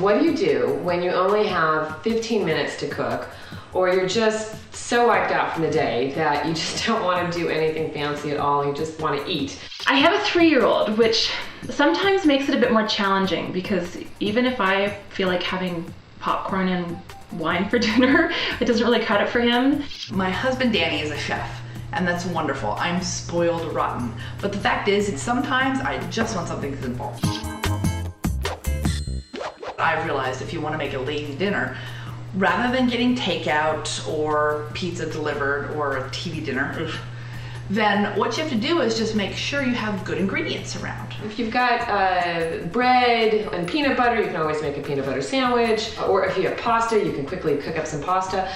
What do you do when you only have 15 minutes to cook, or you're just so wiped out from the day that you just don't want to do anything fancy at all, you just want to eat? I have a 3-year-old, which sometimes makes it a bit more challenging because even if I feel like having popcorn and wine for dinner, it doesn't really cut it for him. My husband Danny is a chef, and that's wonderful. I'm spoiled rotten. But the fact is, sometimes I just want something simple. I've realized if you want to make a lazy dinner, rather than getting takeout or pizza delivered or a TV dinner, then what you have to do is just make sure you have good ingredients around. If you've got bread and peanut butter, you can always make a peanut butter sandwich. Or if you have pasta, you can quickly cook up some pasta.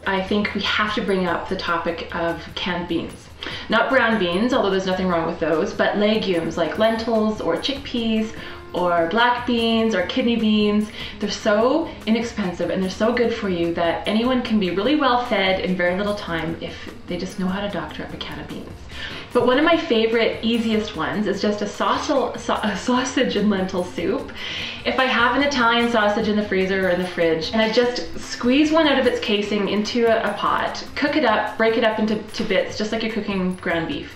I think we have to bring up the topic of canned beans. Not brown beans, although there's nothing wrong with those, but legumes like lentils or chickpeas or black beans or kidney beans. They're so inexpensive and they're so good for you that anyone can be really well fed in very little time if they just know how to doctor up a can of beans. But one of my favorite, easiest ones is just a sausage and lentil soup. If I have an Italian sausage in the freezer or in the fridge, and I just squeeze one out of its casing into a pot, cook it up, break it up into bits, just like you're cooking ground beef.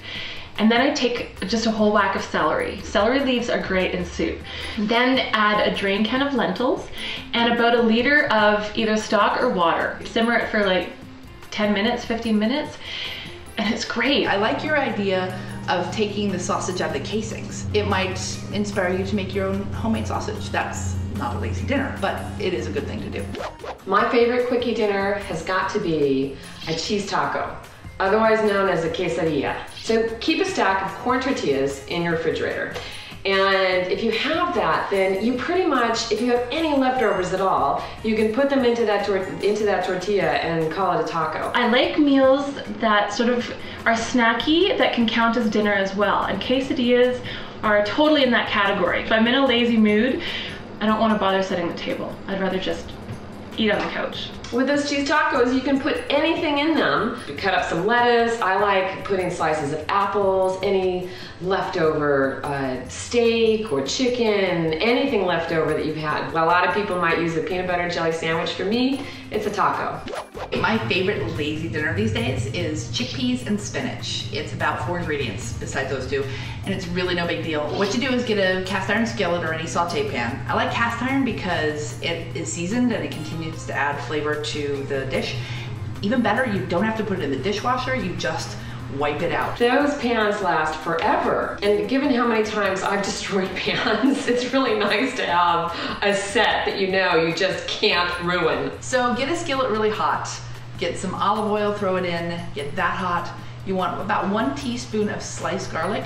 And then I take just a whole whack of celery. Celery leaves are great in soup. Then add a drained can of lentils and about a liter of either stock or water. Simmer it for like 10 minutes, 15 minutes, and it's great. I like your idea of taking the sausage out of the casings. It might inspire you to make your own homemade sausage. That's not a lazy dinner, but it is a good thing to do. My favorite quickie dinner has got to be a cheese taco, otherwise known as a quesadilla. So keep a stack of corn tortillas in your refrigerator. And if you have that, then you pretty much, if you have any leftovers at all, you can put them into that tortilla and call it a taco. I like meals that sort of are snacky that can count as dinner as well. And quesadillas are totally in that category. If I'm in a lazy mood, I don't want to bother setting the table. I'd rather just eat on the couch. With those cheese tacos, you can put anything in them. You cut up some lettuce. I like putting slices of apples, any leftover steak or chicken, anything leftover that you've had. A lot of people might use a peanut butter and jelly sandwich. For me, it's a taco. My favorite lazy dinner these days is chickpeas and spinach. It's about 4 ingredients besides those 2, and it's really no big deal. What you do is get a cast iron skillet or any saute pan. I like cast iron because it is seasoned and it continues to add flavor to the dish. Even better, you don't have to put it in the dishwasher, you just wipe it out. Those pans last forever. And given how many times I've destroyed pans, it's really nice to have a set that you know you just can't ruin. So get a skillet really hot, get some olive oil, throw it in, get that hot. You want about 1 teaspoon of sliced garlic.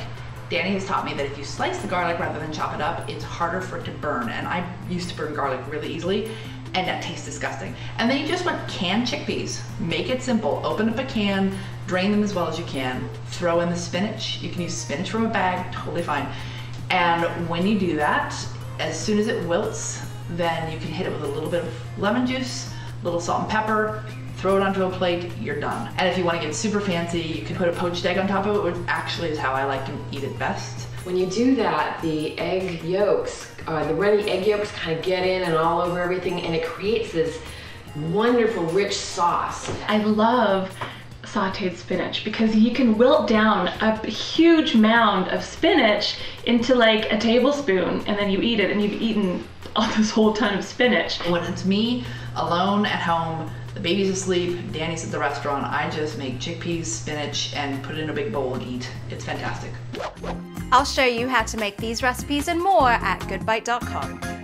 Danny has taught me that if you slice the garlic rather than chop it up, it's harder for it to burn. And I used to burn garlic really easily, and that tastes disgusting. And then you just want canned chickpeas. Make it simple. Open up a can, drain them as well as you can, throw in the spinach. You can use spinach from a bag, totally fine. And when you do that, as soon as it wilts, then you can hit it with a little bit of lemon juice, a little salt and pepper, throw it onto a plate, you're done. And if you want to get super fancy, you can put a poached egg on top of it, which actually is how I like to eat it best. When you do that, the egg yolks, the runny egg yolks kind of get in and all over everything, and it creates this wonderful rich sauce. I love sauteed spinach because you can wilt down a huge mound of spinach into like a tablespoon, and then you eat it and you've eaten all this whole ton of spinach. When it's me alone at home, the baby's asleep, Danny's at the restaurant, I just make chickpeas, spinach, and put it in a big bowl and eat. It's fantastic. I'll show you how to make these recipes and more at goodbite.com.